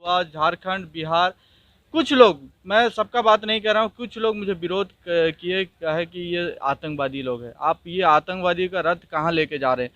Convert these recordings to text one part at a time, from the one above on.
हुआ, झारखंड, बिहार, कुछ लोग, मैं सबका बात नहीं कर रहा हूँ, कुछ लोग मुझे विरोध किए, कहे कि ये आतंकवादी लोग हैं। आप ये आतंकवादी का रथ कहाँ लेके जा रहे हैं?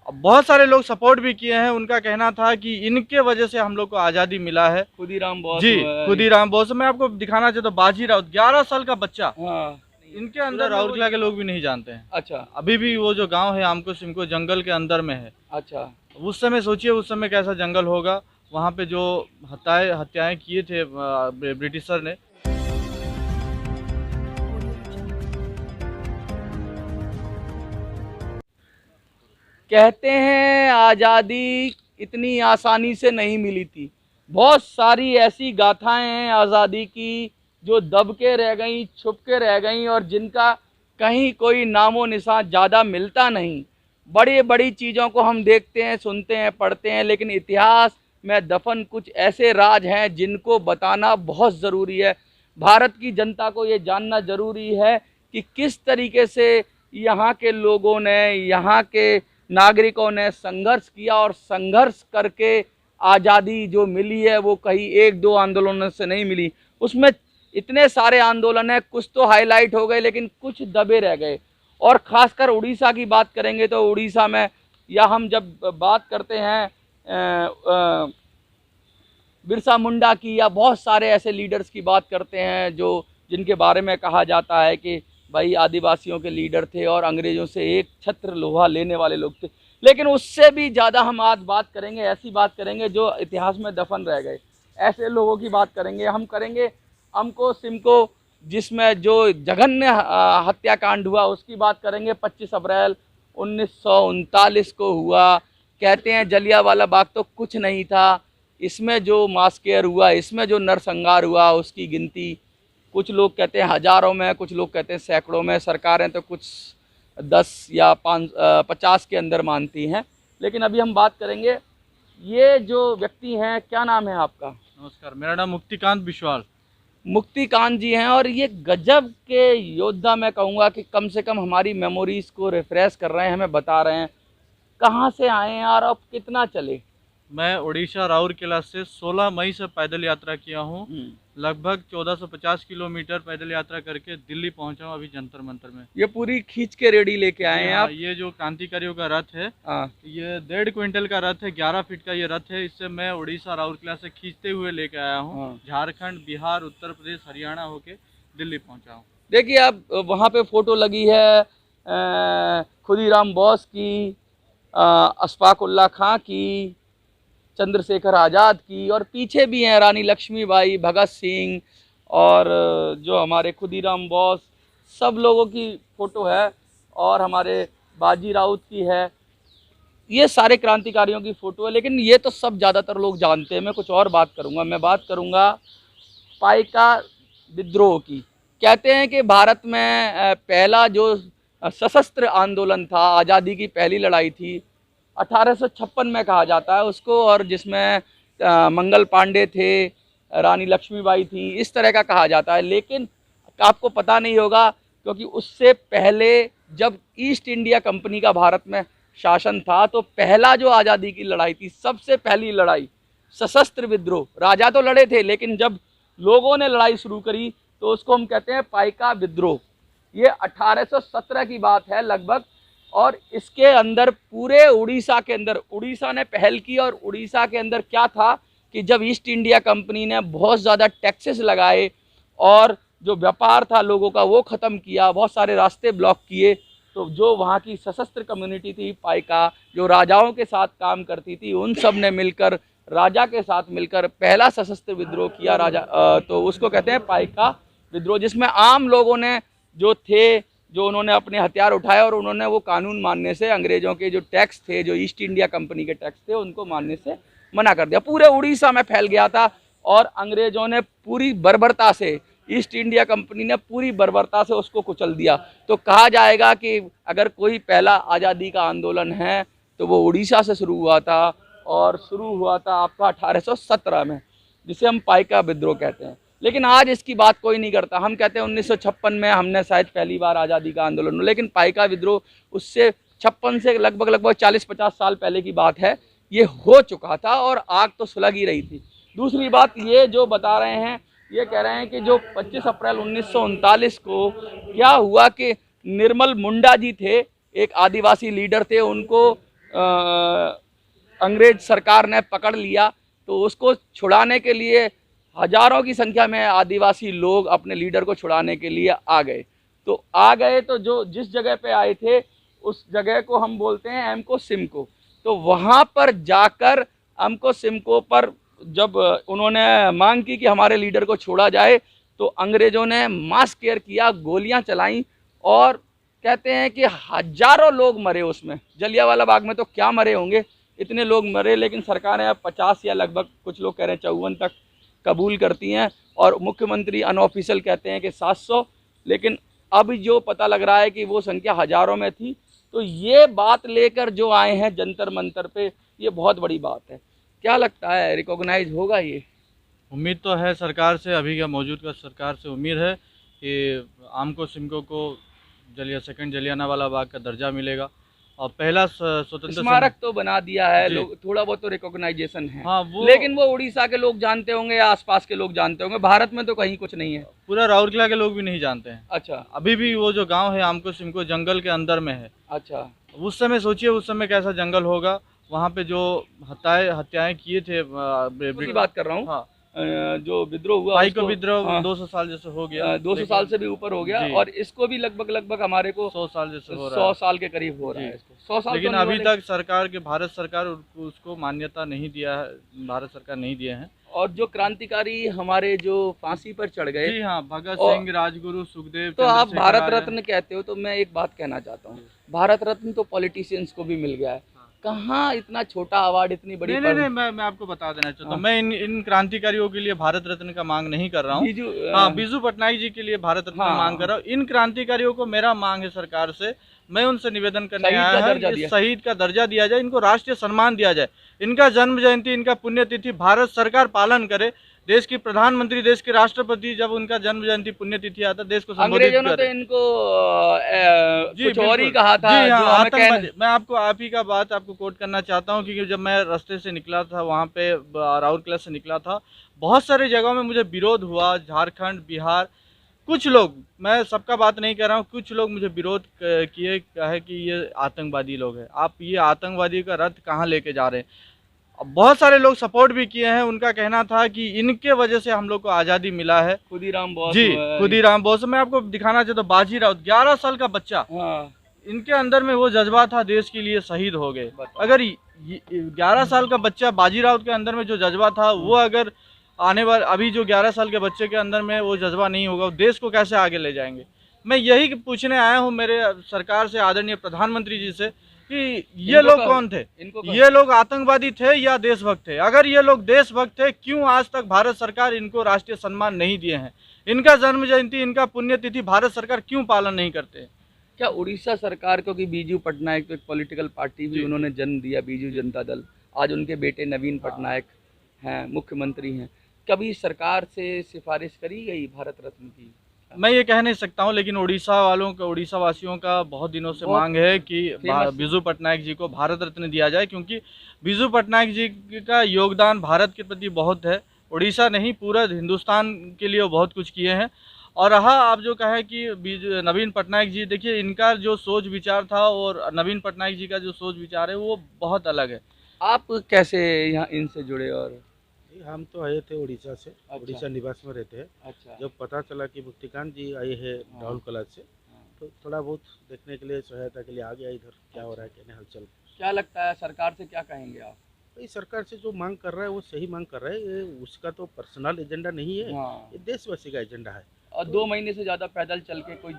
अब बहुत सारे लोग सपोर्ट भी किए हैं। उनका कहना था कि इनके वजह से हम लोग को आज़ादी मिला है। खुदीराम बोस जी, हुआ है। खुदीराम बोस। मैं आपको दिखाना चाहता हूँ, बाजी राउत 11 साल का बच्चा, हाँ, इनके अंदर राउरकेला के लोग भी नहीं जानते हैं। अच्छा अभी भी वो जो गांव है आमको सिमको जंगल के अंदर में है। अच्छा। उस समय सोचिए, उस समय कैसा जंगल होगा। वहाँ पे जो हत्याएं किए थे ब्रिटिशर ने। कहते हैं आज़ादी इतनी आसानी से नहीं मिली थी। बहुत सारी ऐसी गाथाएं हैं आज़ादी की जो दब के रह गई, छुप के रह गई, और जिनका कहीं कोई नामो निशान ज़्यादा मिलता नहीं। बड़ी बड़ी चीज़ों को हम देखते हैं, सुनते हैं, पढ़ते हैं, लेकिन इतिहास में दफन कुछ ऐसे राज हैं जिनको बताना बहुत ज़रूरी है। भारत की जनता को ये जानना ज़रूरी है कि किस तरीके से यहाँ के लोगों ने, यहाँ के नागरिकों ने संघर्ष किया, और संघर्ष करके आज़ादी जो मिली है वो कहीं एक दो आंदोलनों से नहीं मिली। उसमें इतने सारे आंदोलन हैं, कुछ तो हाईलाइट हो गए लेकिन कुछ दबे रह गए। और ख़ासकर उड़ीसा की बात करेंगे तो उड़ीसा में, या हम जब बात करते हैं बिरसा मुंडा की, या बहुत सारे ऐसे लीडर्स की बात करते हैं जो जिनके बारे में कहा जाता है कि भाई आदिवासियों के लीडर थे और अंग्रेज़ों से एक छत्र लोहा लेने वाले लोग थे। लेकिन उससे भी ज़्यादा हम आज बात करेंगे, ऐसी बात करेंगे जो इतिहास में दफन रह गए। ऐसे लोगों की बात करेंगे, हम करेंगे अमको सिमको, जिसमें जो जघन्य हत्याकांड हुआ उसकी बात करेंगे। 25 अप्रैल 1939 को हुआ। कहते हैं जलियांवाला बाग तो कुछ नहीं था, इसमें जो मास्केयर हुआ, इसमें जो नरसंहार हुआ, उसकी गिनती कुछ लोग कहते हैं हज़ारों में, कुछ लोग कहते हैं सैकड़ों में। सरकारें तो कुछ 10 या 50 के अंदर मानती हैं। लेकिन अभी हम बात करेंगे, ये जो व्यक्ति हैं, क्या नाम है आपका? नमस्कार, मेरा नाम मुक्तिकांत बिश्वाल। मुक्तिकांत जी हैं, और ये गजब के योद्धा, मैं कहूँगा कि कम से कम हमारी मेमोरीज़ को रिफ्रेश कर रहे हैं, हमें बता रहे हैं कहाँ से आए हैं और अब कितना चले। मैं उड़ीसा राउरकेला से 16 मई से पैदल यात्रा किया हूँ। लगभग 1450 किलोमीटर पैदल यात्रा करके दिल्ली पहुंचा हूँ अभी जंतर मंतर में। ये पूरी खींच के रेडी लेके आए हैं आप? ये जो क्रांतिकारियों का रथ है, हाँ, ये 1.5 क्विंटल का रथ है, 11 फीट का ये रथ है। इससे मैं उड़ीसा राउरकेला से खींचते हुए लेके आया हूँ। हाँ। झारखंड, बिहार, उत्तर प्रदेश, हरियाणा होके दिल्ली पहुंचा हूँ। देखिए अब वहाँ पे फोटो लगी है खुदीराम बोस की, अशफाक उल्लाह खां की, चंद्रशेखर आज़ाद की, और पीछे भी हैं रानी लक्ष्मीबाई, भगत सिंह, और जो हमारे खुदीराम बोस, सब लोगों की फ़ोटो है। और हमारे बाजी राउत की है। ये सारे क्रांतिकारियों की फ़ोटो है। लेकिन ये तो सब ज़्यादातर लोग जानते हैं। मैं कुछ और बात करूँगा, मैं बात करूँगा पाइका विद्रोह की। कहते हैं कि भारत में पहला जो सशस्त्र आंदोलन था, आज़ादी की पहली लड़ाई थी, 1856 में कहा जाता है उसको, और जिसमें मंगल पांडे थे, रानी लक्ष्मीबाई थी, इस तरह का कहा जाता है। लेकिन आपको पता नहीं होगा, क्योंकि उससे पहले जब ईस्ट इंडिया कंपनी का भारत में शासन था, तो पहला जो आज़ादी की लड़ाई थी, सबसे पहली लड़ाई सशस्त्र विद्रोह, राजा तो लड़े थे लेकिन जब लोगों ने लड़ाई शुरू करी तो उसको हम कहते हैं पाइका विद्रोह। ये 1817 की बात है लगभग। और इसके अंदर पूरे उड़ीसा के अंदर उड़ीसा ने पहल की। और उड़ीसा के अंदर क्या था कि जब ईस्ट इंडिया कंपनी ने बहुत ज़्यादा टैक्सेस लगाए और जो व्यापार था लोगों का वो ख़त्म किया, बहुत सारे रास्ते ब्लॉक किए, तो जो वहाँ की सशस्त्र कम्युनिटी थी पाइका, जो राजाओं के साथ काम करती थी, उन सब ने मिलकर, राजा के साथ मिलकर पहला सशस्त्र विद्रोह किया तो उसको कहते हैं पाइका विद्रोह, जिसमें आम लोगों ने जो थे, जो उन्होंने अपने हथियार उठाए और उन्होंने वो कानून मानने से, अंग्रेज़ों के जो टैक्स थे, जो ईस्ट इंडिया कंपनी के टैक्स थे, उनको मानने से मना कर दिया। पूरे उड़ीसा में फैल गया था और अंग्रेज़ों ने पूरी बर्बरता से, ईस्ट इंडिया कंपनी ने पूरी बर्बरता से उसको कुचल दिया। तो कहा जाएगा कि अगर कोई पहला आज़ादी का आंदोलन है तो वो उड़ीसा से शुरू हुआ था, और शुरू हुआ था आपका 1817 में, जिसे हम पाइका विद्रोह कहते हैं। लेकिन आज इसकी बात कोई नहीं करता। हम कहते हैं 1956 में हमने शायद पहली बार आज़ादी का आंदोलन, लेकिन पाइका विद्रोह उससे 56 से लगभग 40-50 साल पहले की बात है। ये हो चुका था और आग तो सुलग ही रही थी। दूसरी बात ये जो बता रहे हैं, ये कह रहे हैं कि जो 25 अप्रैल 1939 को क्या हुआ कि निर्मल मुंडा जी थे, एक आदिवासी लीडर थे, उनको अंग्रेज सरकार ने पकड़ लिया, तो उसको छुड़ाने के लिए हजारों की संख्या में आदिवासी लोग अपने लीडर को छुड़ाने के लिए आ गए। तो आ गए तो जो जिस जगह पे आए थे उस जगह को हम बोलते हैं एमको सिमको। तो वहाँ पर जाकर एमको सिमको पर जब उन्होंने मांग की कि हमारे लीडर को छोड़ा जाए, तो अंग्रेजों ने मास केयर किया, गोलियां चलाईं और कहते हैं कि हजारों लोग मरे उसमें। जलियांवाला बाग में तो क्या मरे होंगे, इतने लोग मरे, लेकिन सरकार ने अब 50 या लगभग कुछ लोग कह रहे हैं 54 तक कबूल करती हैं और मुख्यमंत्री अनऑफिशियल कहते हैं कि 700, लेकिन अब जो पता लग रहा है कि वो संख्या हजारों में थी। तो ये बात लेकर जो आए हैं जंतर मंतर पे, ये बहुत बड़ी बात है। क्या लगता है, रिकॉग्नाइज होगा ये? उम्मीद तो है सरकार से, अभी का मौजूद का सरकार से उम्मीद है कि आमको सिमको को सेकंड जलियांवाला बाग का दर्जा मिलेगा और पहला स्वतंत्र स्मारक तो बना दिया है, जी। लोग थोड़ा बहुत तो रिकॉग्नाइजेशन है। हाँ, वो लेकिन वो उड़ीसा के लोग जानते होंगे या आसपास के लोग जानते होंगे, भारत में तो कहीं कुछ नहीं है। पूरा राउरकेला के लोग भी नहीं जानते हैं। अच्छा अभी भी वो जो गांव है आमको सिमको जंगल के अंदर में है। अच्छा। उस समय सोचिए उस समय कैसा जंगल होगा, वहाँ पे जो हत्याएं किए थे की बात कर रहा हूँ। हाँ, जो विद्रोह हुआ, पाइको विद्रोह हाँ, 200 साल जैसे हो गया, 200 साल से भी ऊपर हो गया जी। और इसको भी लगभग हमारे को 100 साल जैसे हो रहा 100 है। साल के करीब हो रहा है जी। इसको। 100 साल लेकिन तो नहीं अभी हुआ, तक सरकार के भारत सरकार उसको मान्यता नहीं दिया है, भारत सरकार नहीं दिए हैं। और जो क्रांतिकारी हमारे जो फांसी पर चढ़ गए, जी हाँ, भगत और- सिंह, राजगुरु, सुखदेव, तो आप चंद्रशेखर भारत आजाद। रत्न कहते हो, तो मैं एक बात कहना चाहता हूँ, भारत रत्न तो पॉलिटिशियंस को भी मिल गया है, कहाँ इतना छोटा अवार्ड, इतनी बड़ी नहीं, मैं आपको बता देना चाहता हूँ, हाँ। मैं इन क्रांतिकारियों के लिए भारत रत्न का मांग नहीं कर रहा हूँ। बीजू हाँ, बिजू पटनायक जी के लिए भारत रत्न हाँ। का मांग कर रहा हूँ। इन क्रांतिकारियों को मेरा मांग है सरकार से, मैं उनसे निवेदन करने शहीद का आया दर्जा है दिया। शहीद का दर्जा दिया जाए, इनको राष्ट्रीय सम्मान दिया जाए, इनका जन्म जयंती, इनका पुण्यतिथि भारत सरकार पालन करे। देश की प्रधानमंत्री, देश के राष्ट्रपति जब उनका जन्म जयंती पुण्यतिथि आता देश को संबोधित अंग्रेजों ने तो करे। इनको जी, कुछ और ही बिल्कुल। कहा था, जी हाँ, जो हमें आतंकवादी। मैं आपको आप ही का बात आपको कोट करना चाहता हूँ, क्योंकि जब मैं रास्ते से निकला था वहाँ पे राउरकेला से निकला था, बहुत सारे जगहों में मुझे विरोध हुआ, झारखंड, बिहार, कुछ लोग, मैं सबका बात नहीं कर रहा हूँ, कुछ लोग मुझे विरोध किए, कहे कि ये आतंकवादी लोग हैं, आप ये आतंकवादी का रथ कहाँ लेके जा रहे हैं। अब बहुत सारे लोग सपोर्ट भी किए हैं, उनका कहना था कि इनके वजह से हम लोग को आज़ादी मिला है। खुदीराम बोस जी, खुदीराम बोस। मैं आपको दिखाना चाहता हूँ, बाजी राउत 11 साल का बच्चा, हाँ, इनके अंदर में वो जज्बा था, देश के लिए शहीद हो गए। अगर 11 साल का बच्चा, बाजी राउत के अंदर में जो जज्बा था, वो अगर आने वाले अभी जो 11 साल के बच्चे के अंदर में वो जज्बा नहीं होगा, देश को कैसे आगे ले जाएंगे। मैं यही पूछने आया हूँ मेरे सरकार से, आदरणीय प्रधानमंत्री जी से, कि ये लोग कौन थे, ये लोग आतंकवादी थे या देशभक्त थे। अगर ये लोग देशभक्त थे, क्यों आज तक भारत सरकार इनको राष्ट्रीय सम्मान नहीं दिए हैं, इनका जन्म जयंती, इनका पुण्यतिथि भारत सरकार क्यों पालन नहीं करते। क्या उड़ीसा सरकार, क्योंकि बीजू पटनायक तो एक पॉलिटिकल पार्टी भी उन्होंने जन्म दिया, बीजू जनता दल, आज उनके बेटे नवीन पटनायक हैं, मुख्यमंत्री हैं, कभी सरकार से सिफारिश करी गई भारत रत्न की? मैं ये कह नहीं सकता हूँ, लेकिन उड़ीसा वालों का, उड़ीसा वासियों का बहुत दिनों से मांग है कि बिजू पटनायक जी को भारत रत्न दिया जाए, क्योंकि बिजू पटनायक जी का योगदान भारत के प्रति बहुत है। उड़ीसा नहीं, पूरा हिंदुस्तान के लिए वो बहुत कुछ किए हैं। और रहा आप जो कहें कि नवीन पटनायक जी, देखिए इनका जो सोच विचार था और नवीन पटनायक जी का जो सोच विचार है वो बहुत अलग है। आप कैसे यहाँ इनसे जुड़े? और हम तो आए थे उड़ीसा से। अच्छा। उड़ीसा निवास में रहते हैं। अच्छा, जब पता चला कि मुफ्तीकांत जी आए हैं राउरकेला से, तो थोड़ा बहुत देखने के लिए, सहायता के लिए आ गया इधर, क्या हो रहा है, क्या नहीं हलचल। क्या लगता है सरकार से क्या कहेंगे आप? भाई सरकार से जो मांग कर रहा है वो सही मांग कर रहा है, ये उसका तो पर्सनल एजेंडा नहीं है, हाँ। ये देशवासी का एजेंडा है। और 2 महीने से ज्यादा पैदल चल के कोई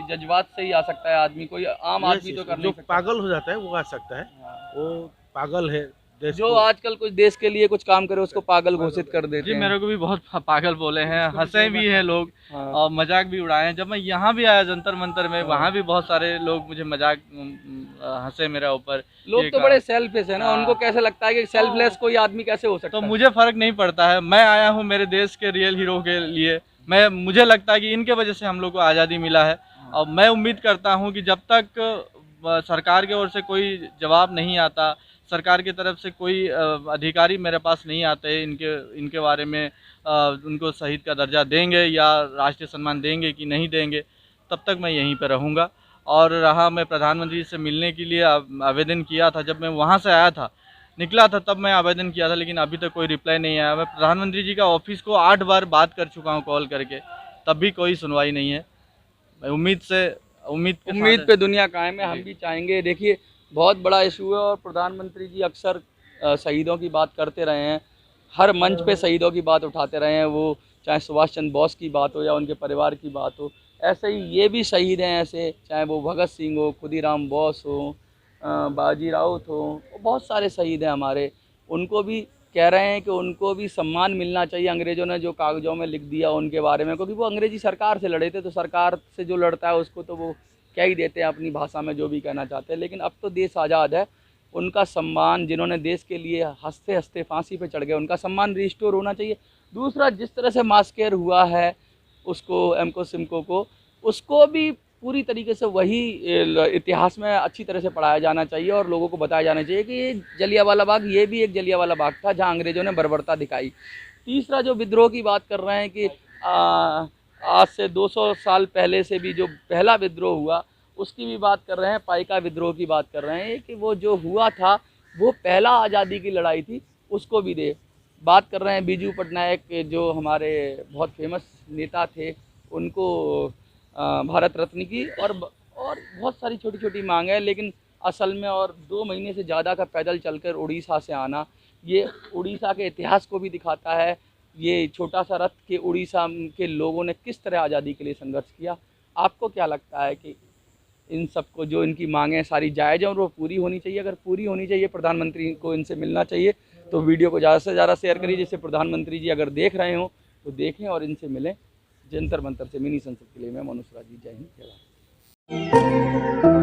जज्बात से ही आ सकता है आदमी, कोई आम आदमी तो कर नहीं जो सकता। पागल हो जाता है वो आ सकता है, हाँ। वो पागल है। देश जो को- आजकल कुछ देश के लिए कुछ काम करे उसको पागल घोषित कर देते जी, हैं। मेरे को भी बहुत पागल बोले हैं, हंसे भी हैं लोग हाँ। और मजाक भी उड़ाए हैं। जब मैं यहाँ भी आया जंतर मंतर में, वहाँ भी बहुत सारे लोग मुझे मजाक हंसे मेरे ऊपर। लोग ये तो कहा। बड़े सेल्फलेस है ना, हाँ। उनको कैसे लगता है कि सेल्फलेस कोई आदमी कैसे हो सकता तो है? मुझे फर्क नहीं पड़ता है, मैं आया हूँ मेरे देश के रियल हीरो के लिए। मुझे लगता है कि इनके वजह से हम लोग को आज़ादी मिला है, और मैं उम्मीद करता हूँ कि जब तक सरकार की ओर से कोई जवाब नहीं आता, सरकार की तरफ से कोई अधिकारी मेरे पास नहीं आते इनके बारे में उनको शहीद का दर्जा देंगे या राष्ट्रीय सम्मान देंगे कि नहीं देंगे, तब तक मैं यहीं पर रहूँगा। और रहा, मैं प्रधानमंत्री से मिलने के लिए आवेदन किया था, जब मैं वहाँ से आया था, निकला था, तब मैं आवेदन किया था, लेकिन अभी तक कोई रिप्लाई नहीं आया। मैं प्रधानमंत्री जी का ऑफिस को 8 बार बात कर चुका हूँ कॉल करके, तब भी कोई सुनवाई नहीं है। मैं उम्मीद पे दुनिया कायम है। हम भी चाहेंगे, देखिए बहुत बड़ा इशू है और प्रधानमंत्री जी अक्सर शहीदों की बात करते रहे हैं, हर मंच पे शहीदों की बात उठाते रहे हैं, वो चाहे सुभाष चंद्र बोस की बात हो या उनके परिवार की बात हो। ऐसे ही ये भी शहीद हैं ऐसे, चाहे वो भगत सिंह हो, खुदीराम बोस हो, बाजी राउत हो, बहुत सारे शहीद हैं हमारे। उनको भी कह रहे हैं कि उनको भी सम्मान मिलना चाहिए। अंग्रेज़ों ने जो कागज़ों में लिख दिया उनके बारे में, क्योंकि वो अंग्रेज़ी सरकार से लड़े थे, तो सरकार से जो लड़ता है उसको तो वो कह ही देते हैं अपनी भाषा में जो भी कहना चाहते हैं। लेकिन अब तो देश आज़ाद है, उनका सम्मान, जिन्होंने देश के लिए हंसते हंसते फांसी पे चढ़ गए, उनका सम्मान रिस्टोर होना चाहिए। दूसरा, जिस तरह से मास्केर हुआ है उसको, एमको सिमको को, उसको भी पूरी तरीके से वही इतिहास में अच्छी तरह से पढ़ाया जाना चाहिए और लोगों को बताया जाना चाहिए कि ये जलियांवाला बाग, ये भी एक जलियांवाला बाग था जहाँ अंग्रेज़ों ने बर्बरता दिखाई। तीसरा, जो विद्रोह की बात कर रहे हैं कि आज से 200 साल पहले से भी जो पहला विद्रोह हुआ उसकी भी बात कर रहे हैं, पाइका विद्रोह की बात कर रहे हैं कि वो जो हुआ था वो पहला आज़ादी की लड़ाई थी, उसको भी दे। बात कर रहे हैं बीजू पटनायक जो हमारे बहुत फेमस नेता थे, उनको भारत रत्न की, और बहुत सारी छोटी छोटी मांग है। लेकिन असल में और 2 महीने से ज़्यादा का पैदल चलकर उड़ीसा से आना, ये उड़ीसा के इतिहास को भी दिखाता है। ये छोटा सा रथ के उड़ीसा के लोगों ने किस तरह आज़ादी के लिए संघर्ष किया। आपको क्या लगता है कि इन सबको जो इनकी मांगें सारी जायज़ हैं और वो पूरी होनी चाहिए? अगर पूरी होनी चाहिए, प्रधानमंत्री को इनसे मिलना चाहिए, तो वीडियो को ज़्यादा से ज़्यादा शेयर करिए, जिससे प्रधानमंत्री जी अगर देख रहे हो तो देखें और इनसे मिलें। जंतर मंतर से मिनी संसद के लिए मैं मनोज राजी, जय हिंद, जय भारत।